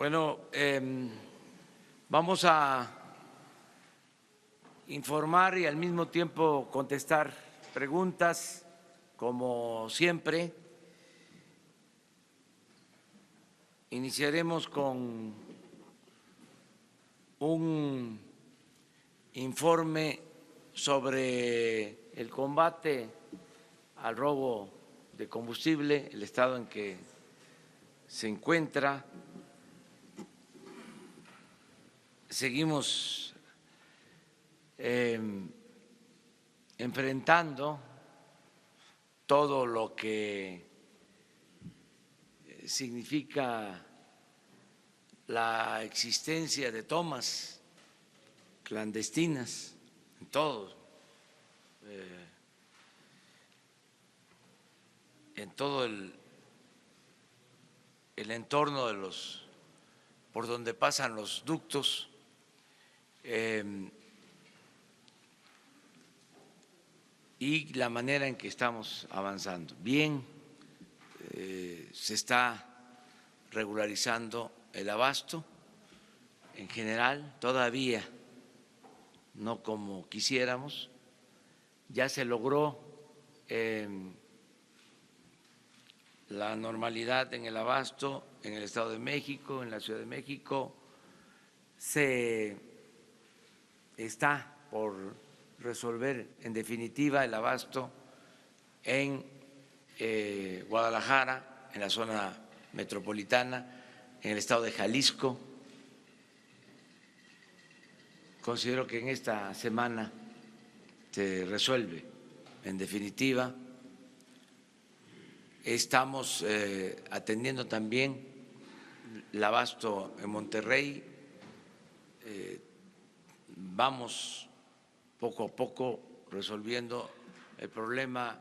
Bueno, vamos a informar y al mismo tiempo contestar preguntas, como siempre. Iniciaremos con un informe sobre el combate al robo de combustible, el estado en que se encuentra. Seguimos enfrentando todo lo que significa la existencia de tomas clandestinas en todo el entorno de por donde pasan los ductos. Y la manera en que estamos avanzando. Bien, se está regularizando el abasto en general, todavía no como quisiéramos. Ya se logró la normalidad en el abasto en el Estado de México, en la Ciudad de México. Se está por resolver en definitiva el abasto en Guadalajara, en la zona metropolitana, en el estado de Jalisco. Considero que en esta semana se resuelve en definitiva. Estamos atendiendo también el abasto en Monterrey. Vamos poco a poco resolviendo el problema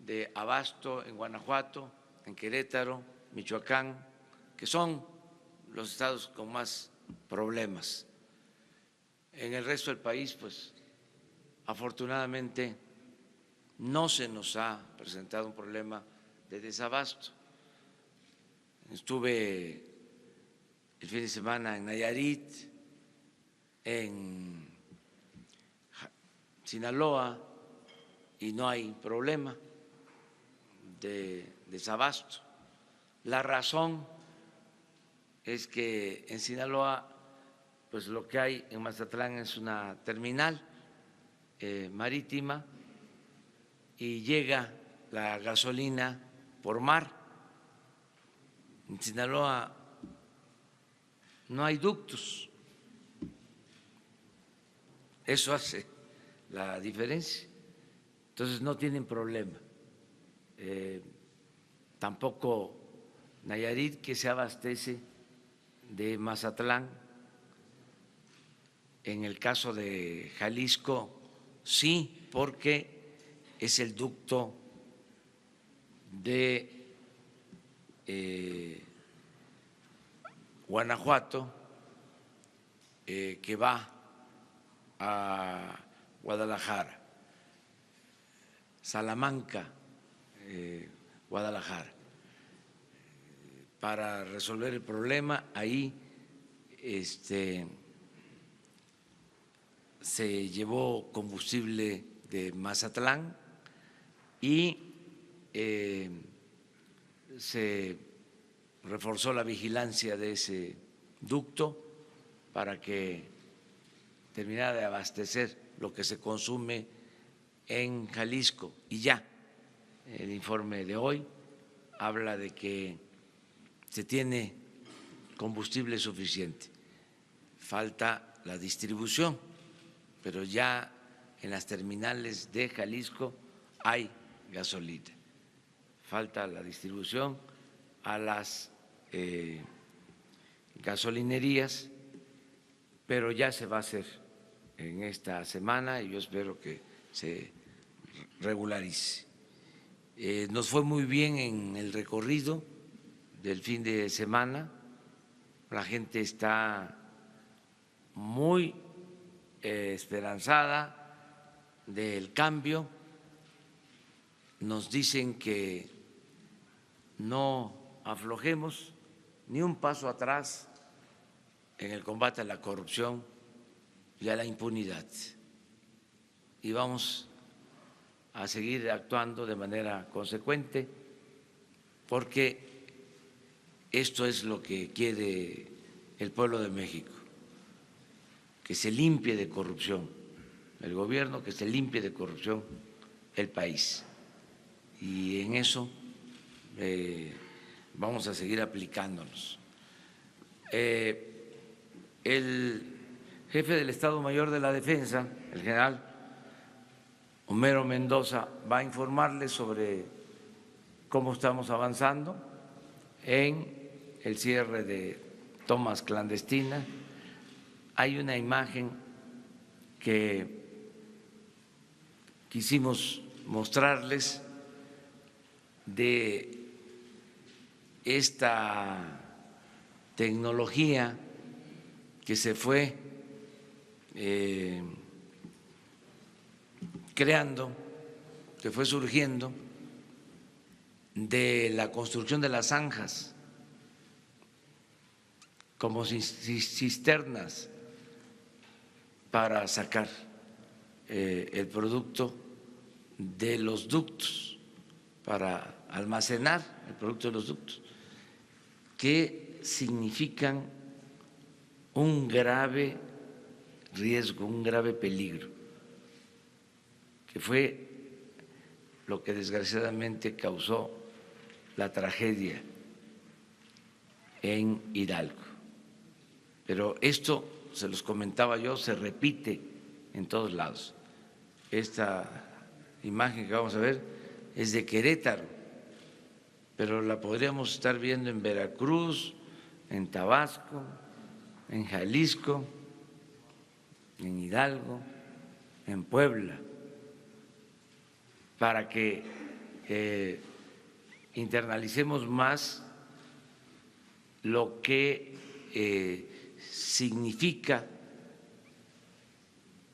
de abasto en Guanajuato, en Querétaro, Michoacán, que son los estados con más problemas. En el resto del país, pues, afortunadamente no se nos ha presentado un problema de desabasto. Estuve el fin de semana en Nayarit, en Sinaloa, y no hay problema de desabasto. La razón es que en Sinaloa, pues lo que hay en Mazatlán es una terminal marítima y llega la gasolina por mar. En Sinaloa no hay ductos. Eso hace la diferencia. Entonces no tienen problema. Tampoco Nayarit, que se abastece de Mazatlán. En el caso de Jalisco, sí, porque es el ducto de Guanajuato que va a Guadalajara, Salamanca, Guadalajara. Para resolver el problema, ahí se llevó combustible de Mazatlán y se reforzó la vigilancia de ese ducto para que terminara de abastecer lo que se consume en Jalisco. Y ya el informe de hoy habla de que se tiene combustible suficiente. Falta la distribución, pero ya en las terminales de Jalisco hay gasolina. Falta la distribución a las gasolinerías, pero ya se va a hacer en esta semana y yo espero que se regularice. Nos fue muy bien en el recorrido del fin de semana, la gente está muy esperanzada del cambio, nos dicen que no aflojemos ni un paso atrás en el combate a la corrupción y a la impunidad. Y vamos a seguir actuando de manera consecuente porque esto es lo que quiere el pueblo de México, que se limpie de corrupción el gobierno, que se limpie de corrupción el país. Y en eso vamos a seguir aplicándonos. El jefe del Estado Mayor de la Defensa, el general Homero Mendoza, va a informarles sobre cómo estamos avanzando en el cierre de tomas clandestinas. Hay una imagen que quisimos mostrarles de esta tecnología que se fue creando, que fue surgiendo de la construcción de las zanjas como cisternas para sacar el producto de los ductos, para almacenar el producto de los ductos, que significan un grave riesgo, un grave peligro, que fue lo que desgraciadamente causó la tragedia en Hidalgo. Pero esto, se los comentaba yo, se repite en todos lados. Esta imagen que vamos a ver es de Querétaro, pero la podríamos estar viendo en Veracruz, en Tabasco, en Jalisco, en Hidalgo, en Puebla, para que internalicemos más lo que significa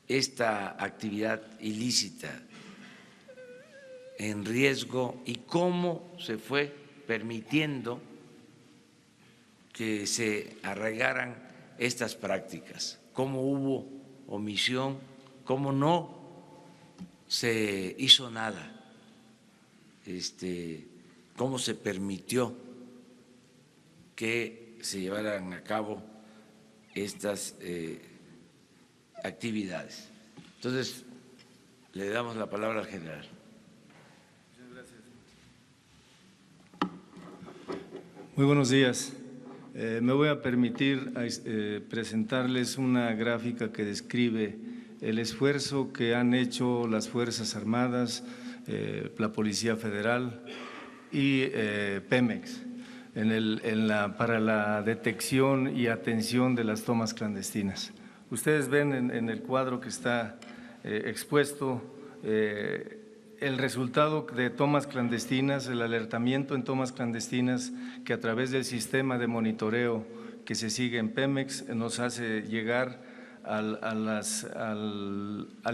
esta actividad ilícita en riesgo y cómo se fue permitiendo que se arraigaran estas prácticas, cómo hubo omisión, cómo no se hizo nada, cómo se permitió que se llevaran a cabo estas actividades. Entonces, le damos la palabra al general. Muchas gracias. Muy buenos días. Me voy a permitir presentarles una gráfica que describe el esfuerzo que han hecho las Fuerzas Armadas, la Policía Federal y Pemex para la detección y atención de las tomas clandestinas. Ustedes ven en el cuadro que está expuesto el resultado de tomas clandestinas, el alertamiento en tomas clandestinas que a través del sistema de monitoreo que se sigue en Pemex nos hace llegar al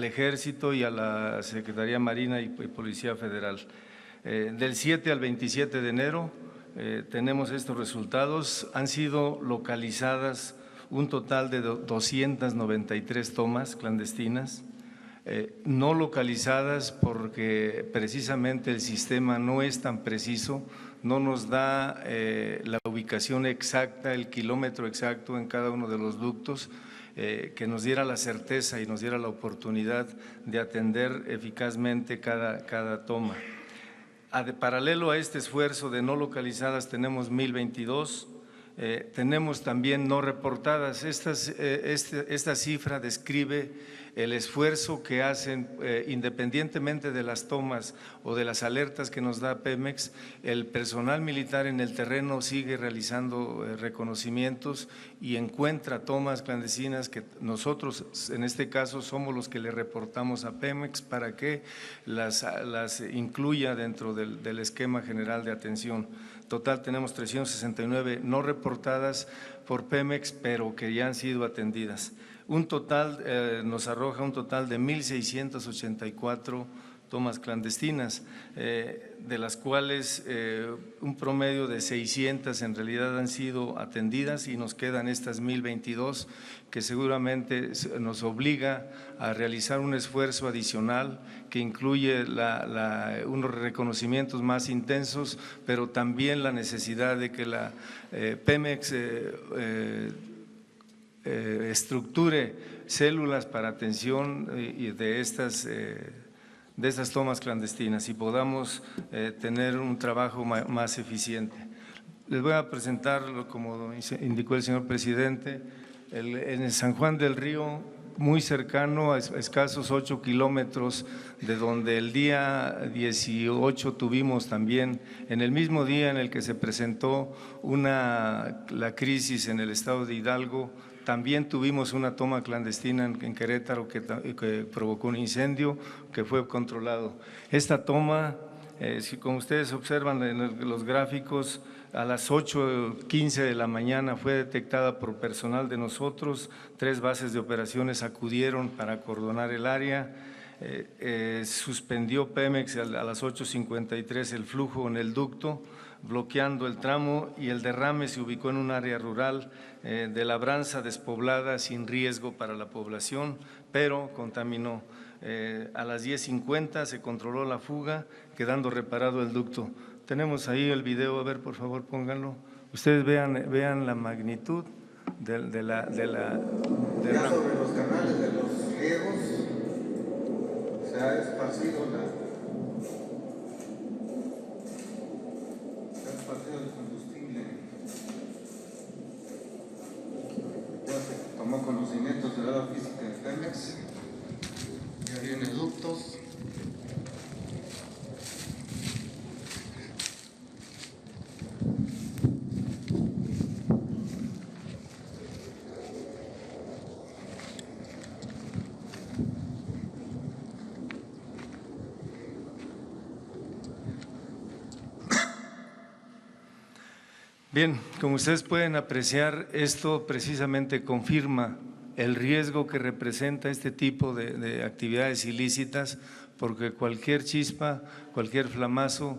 Ejército y a la Secretaría Marina y Policía Federal. Del 7 al 27 de enero tenemos estos resultados. Han sido localizadas un total de 293 tomas clandestinas, no localizadas porque precisamente el sistema no es tan preciso, no nos da la ubicación exacta, el kilómetro exacto en cada uno de los ductos, que nos diera la certeza y nos diera la oportunidad de atender eficazmente cada toma. Paralelo a este esfuerzo de no localizadas tenemos 1022, tenemos también no reportadas. Esta cifra describe el esfuerzo que hacen independientemente de las tomas o de las alertas que nos da Pemex. El personal militar en el terreno sigue realizando reconocimientos y encuentra tomas clandestinas que nosotros en este caso somos los que le reportamos a Pemex para que las incluya dentro del esquema general de atención. Total tenemos 369 no reportadas por Pemex, pero que ya han sido atendidas. Un total nos arroja un total de 1,684 tomas clandestinas, de las cuales un promedio de 600 en realidad han sido atendidas y nos quedan estas 1022 que seguramente nos obliga a realizar un esfuerzo adicional que incluye unos reconocimientos más intensos, pero también la necesidad de que la Pemex estructure células para atención de estas tomas clandestinas y podamos tener un trabajo más eficiente. Les voy a presentar, como indicó el señor presidente, en San Juan del Río, muy cercano, a escasos 8 kilómetros de donde el día 18 tuvimos también, en el mismo día en el que se presentó la crisis en el estado de Hidalgo, también tuvimos una toma clandestina en Querétaro que provocó un incendio que fue controlado. Esta toma, como ustedes observan en los gráficos, a las 8:15 de la mañana fue detectada por personal de nosotros, 3 bases de operaciones acudieron para acordonar el área, suspendió Pemex a las 8:53 el flujo en el ducto, bloqueando el tramo y el derrame se ubicó en un área rural de labranza despoblada sin riesgo para la población, pero contaminó. A las 10:50 se controló la fuga, quedando reparado el ducto. Tenemos ahí el video, a ver, por favor, pónganlo. Ustedes vean la magnitud de la… Sobre los canales de los riegos se ha esparcido el combustible. Ya se tomó conocimientos de la física de Pemex, ya viene ductos. Bien, como ustedes pueden apreciar, esto precisamente confirma el riesgo que representa este tipo de actividades ilícitas, porque cualquier chispa, cualquier flamazo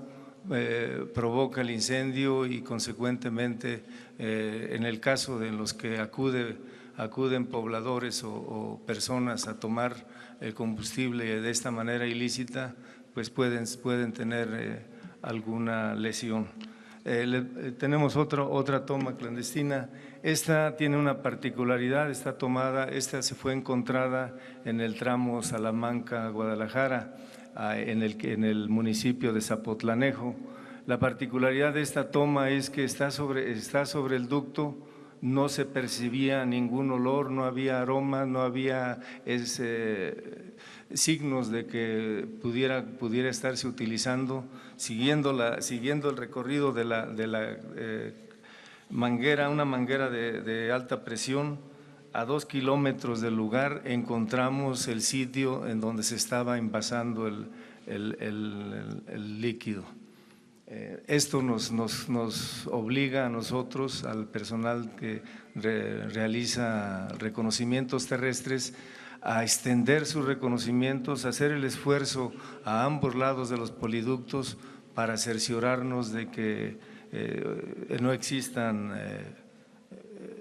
provoca el incendio y consecuentemente en el caso de los que acuden pobladores o personas a tomar el combustible de esta manera ilícita, pues pueden tener alguna lesión. Tenemos otra toma clandestina. Esta tiene una particularidad, esta se fue encontrada en el tramo Salamanca-Guadalajara, en el municipio de Zapotlanejo. La particularidad de esta toma es que está sobre el ducto, no se percibía ningún olor, no había aroma, no había signos de que pudiera estarse utilizando, siguiendo el recorrido de la manguera, una manguera de alta presión. A 2 kilómetros del lugar encontramos el sitio en donde se estaba envasando el líquido. Esto nos obliga a nosotros, al personal que realiza reconocimientos terrestres, a extender sus reconocimientos, a hacer el esfuerzo a ambos lados de los poliductos para cerciorarnos de que no existan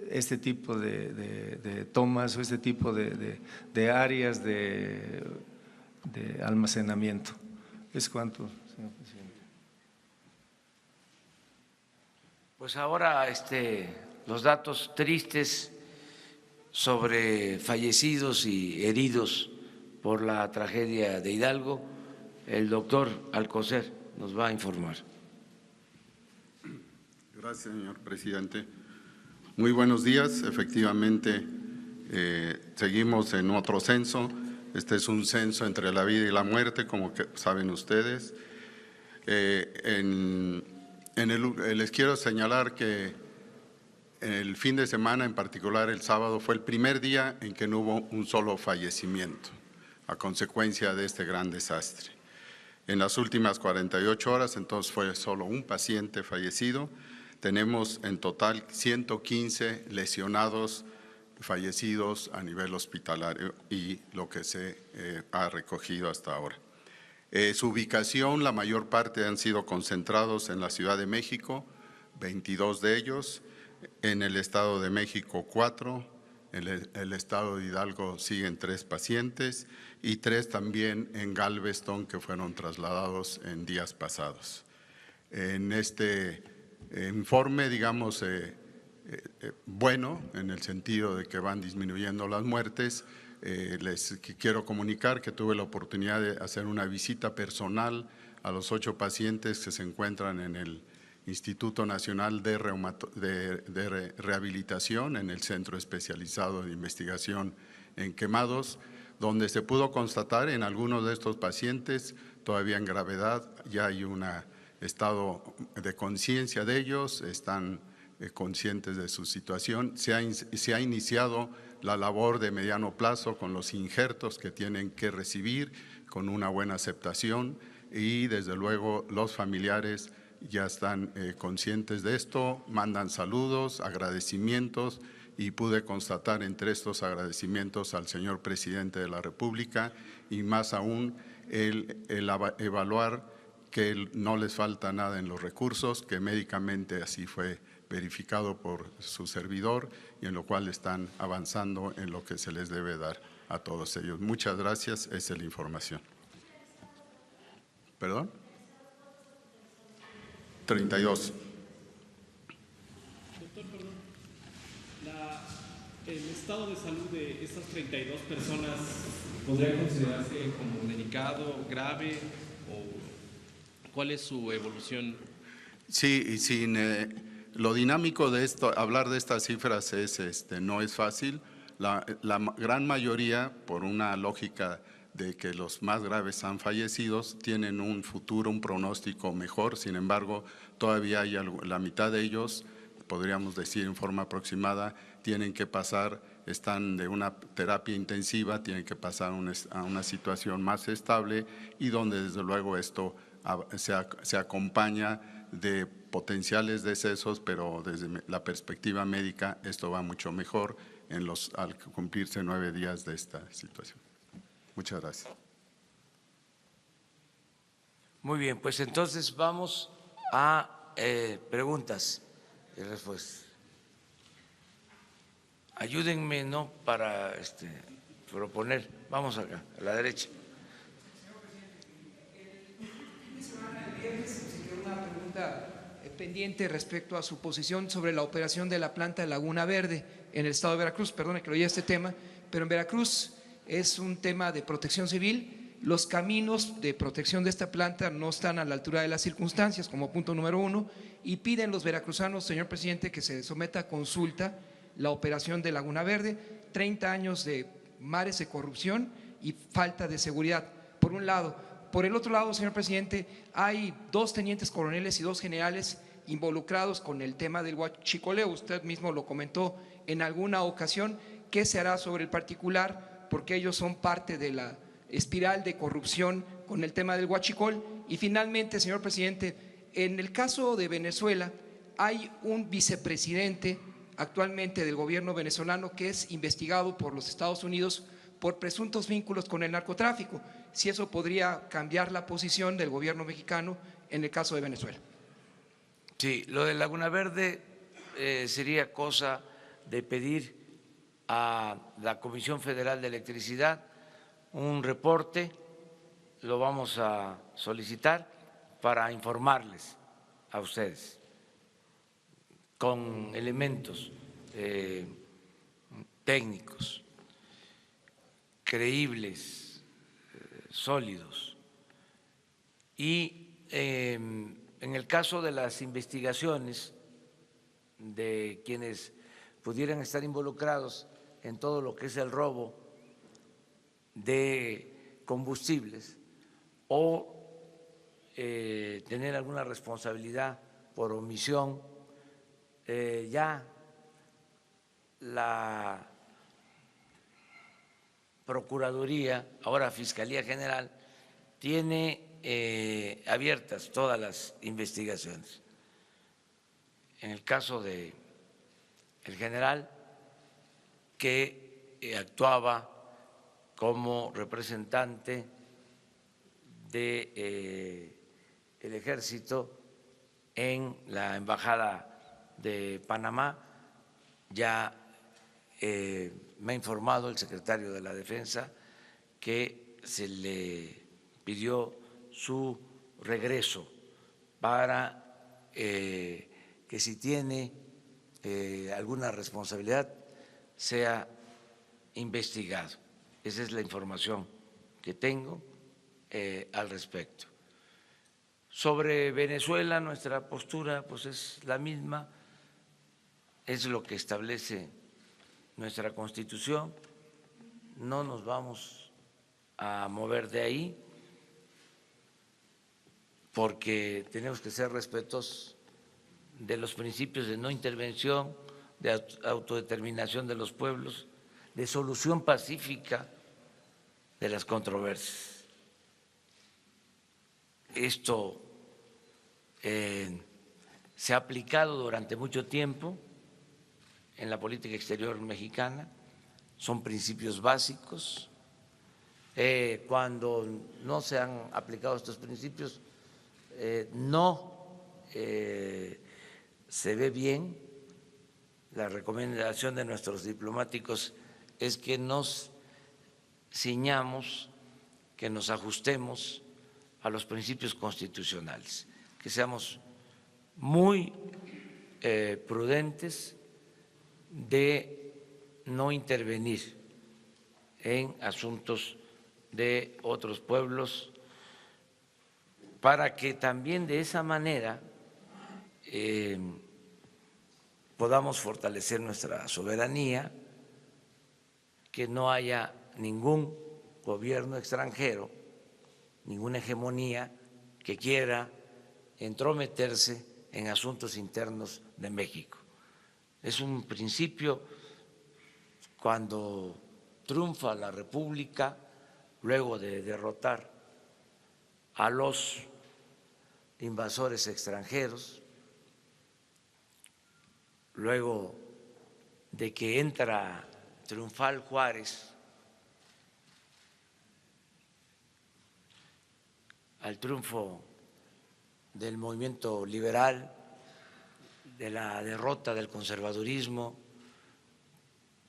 este tipo de tomas o este tipo de áreas de almacenamiento. ¿Es cuánto, señor presidente? Pues ahora los datos tristes sobre fallecidos y heridos por la tragedia de Hidalgo, el doctor Alcocer nos va a informar. Gracias, señor presidente. Muy buenos días. Efectivamente, seguimos en otro censo. Este es un censo entre la vida y la muerte, como que saben ustedes. Les quiero señalar que el fin de semana, en particular el sábado, fue el primer día en que no hubo un solo fallecimiento a consecuencia de este gran desastre. En las últimas 48 horas, entonces, fue solo un paciente fallecido. Tenemos en total 115 lesionados fallecidos a nivel hospitalario y lo que se ha recogido hasta ahora. Su ubicación, la mayor parte han sido concentrados en la Ciudad de México, 22 de ellos, en el Estado de México 4, en el Estado de Hidalgo siguen 3 pacientes y 3 también en Galveston que fueron trasladados en días pasados. En este informe, digamos, bueno, en el sentido de que van disminuyendo las muertes, les quiero comunicar que tuve la oportunidad de hacer una visita personal a los 8 pacientes que se encuentran en el Instituto Nacional de Rehabilitación, en el Centro Especializado de Investigación en Quemados, donde se pudo constatar en algunos de estos pacientes, todavía en gravedad, ya hay un estado de conciencia de ellos, están conscientes de su situación. Se ha iniciado la labor de mediano plazo con los injertos que tienen que recibir, con una buena aceptación, y desde luego los familiares ya están conscientes de esto, mandan saludos, agradecimientos, y pude constatar entre estos agradecimientos al señor presidente de la República y más aún el evaluar que no les falta nada en los recursos, que médicamente así fue verificado por su servidor y en lo cual están avanzando en lo que se les debe dar a todos ellos. Muchas gracias, esa es la información. ¿Perdón? 32. Doctor, perdón. El estado de salud de estas 32 personas podría considerarse como delicado, grave, o ¿cuál es su evolución? Sí, y sin lo dinámico de esto, hablar de estas cifras no es fácil. La gran mayoría, por una lógica de que los más graves han fallecido, tienen un futuro, un pronóstico mejor. Sin embargo, todavía hay la mitad de ellos, podríamos decir en forma aproximada, tienen que pasar, están de una terapia intensiva, tienen que pasar a una situación más estable y donde desde luego esto se acompaña de potenciales decesos, pero desde la perspectiva médica esto va mucho mejor al cumplirse 9 días de esta situación. Muchas gracias. Muy bien, pues entonces vamos a preguntas y respuestas. Ayúdenme, ¿no?, para proponer. Vamos acá, a la derecha. Una pregunta pendiente respecto a su posición sobre la operación de la planta de Laguna Verde en el estado de Veracruz. Perdone que lo oía este tema, pero en Veracruz es un tema de protección civil. Los caminos de protección de esta planta no están a la altura de las circunstancias, como punto número 1, y piden los veracruzanos, señor presidente, que se someta a consulta la operación de Laguna Verde. 30 años de mares de corrupción y falta de seguridad, por un lado. Por el otro lado, señor presidente, hay 2 tenientes coroneles y 2 generales involucrados con el tema del huachicoleo. Usted mismo lo comentó en alguna ocasión. ¿Qué se hará sobre el particular? Porque ellos son parte de la espiral de corrupción con el tema del huachicol. Y finalmente, señor presidente, en el caso de Venezuela hay un vicepresidente actualmente del gobierno venezolano que es investigado por los Estados Unidos por presuntos vínculos con el narcotráfico. Si eso podría cambiar la posición del gobierno mexicano en el caso de Venezuela. Sí, lo de Laguna Verde sería cosa de pedir a la Comisión Federal de Electricidad un reporte, lo vamos a solicitar para informarles a ustedes con elementos técnicos, creíbles, sólidos. Y en el caso de las investigaciones de quienes pudieran estar involucrados en todo lo que es el robo de combustibles o tener alguna responsabilidad por omisión, ya la Procuraduría, ahora Fiscalía General, tiene abiertas todas las investigaciones. En el caso de el general que actuaba como representante de el Ejército en la Embajada de Panamá. Ya me ha informado el secretario de la Defensa que se le pidió su regreso para que si tiene alguna responsabilidad sea investigado. Esa es la información que tengo al respecto. Sobre Venezuela, nuestra postura pues es la misma, es lo que establece nuestra Constitución, no nos vamos a mover de ahí porque tenemos que ser respetuosos de los principios de no intervención, de autodeterminación de los pueblos, de solución pacífica de las controversias. Esto se ha aplicado durante mucho tiempo en la política exterior mexicana, son principios básicos. Cuando no se han aplicado estos principios, no se ve bien. La recomendación de nuestros diplomáticos es que nos ciñamos, que nos ajustemos a los principios constitucionales, que seamos muy prudentes de no intervenir en asuntos de otros pueblos, para que también de esa manera podamos fortalecer nuestra soberanía, que no haya ningún gobierno extranjero, ninguna hegemonía que quiera entrometerse en asuntos internos de México. Es un principio. Cuando triunfa la República, luego de derrotar a los invasores extranjeros, luego de que entra triunfal Juárez al triunfo del movimiento liberal, de la derrota del conservadurismo,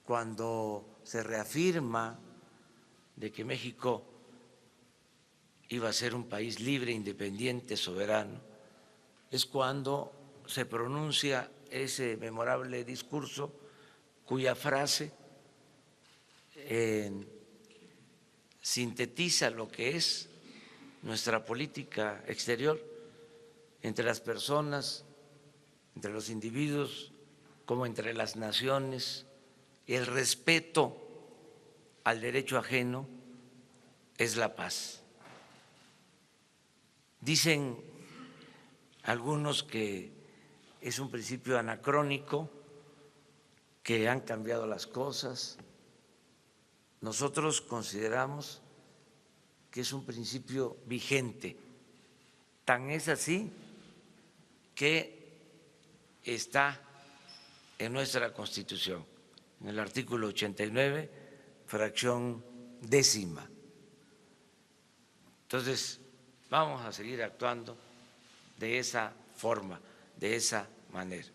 cuando se reafirma de que México iba a ser un país libre, independiente, soberano, es cuando se pronuncia ese memorable discurso cuya frase sintetiza lo que es nuestra política exterior entre las personas, entre los individuos, como entre las naciones. El respeto al derecho ajeno es la paz. Dicen algunos que es un principio anacrónico, que han cambiado las cosas. Nosotros consideramos que es un principio vigente. Tan es así que está en nuestra Constitución, en el artículo 89, fracción 10ª. Entonces, vamos a seguir actuando de esa forma, de esa manera.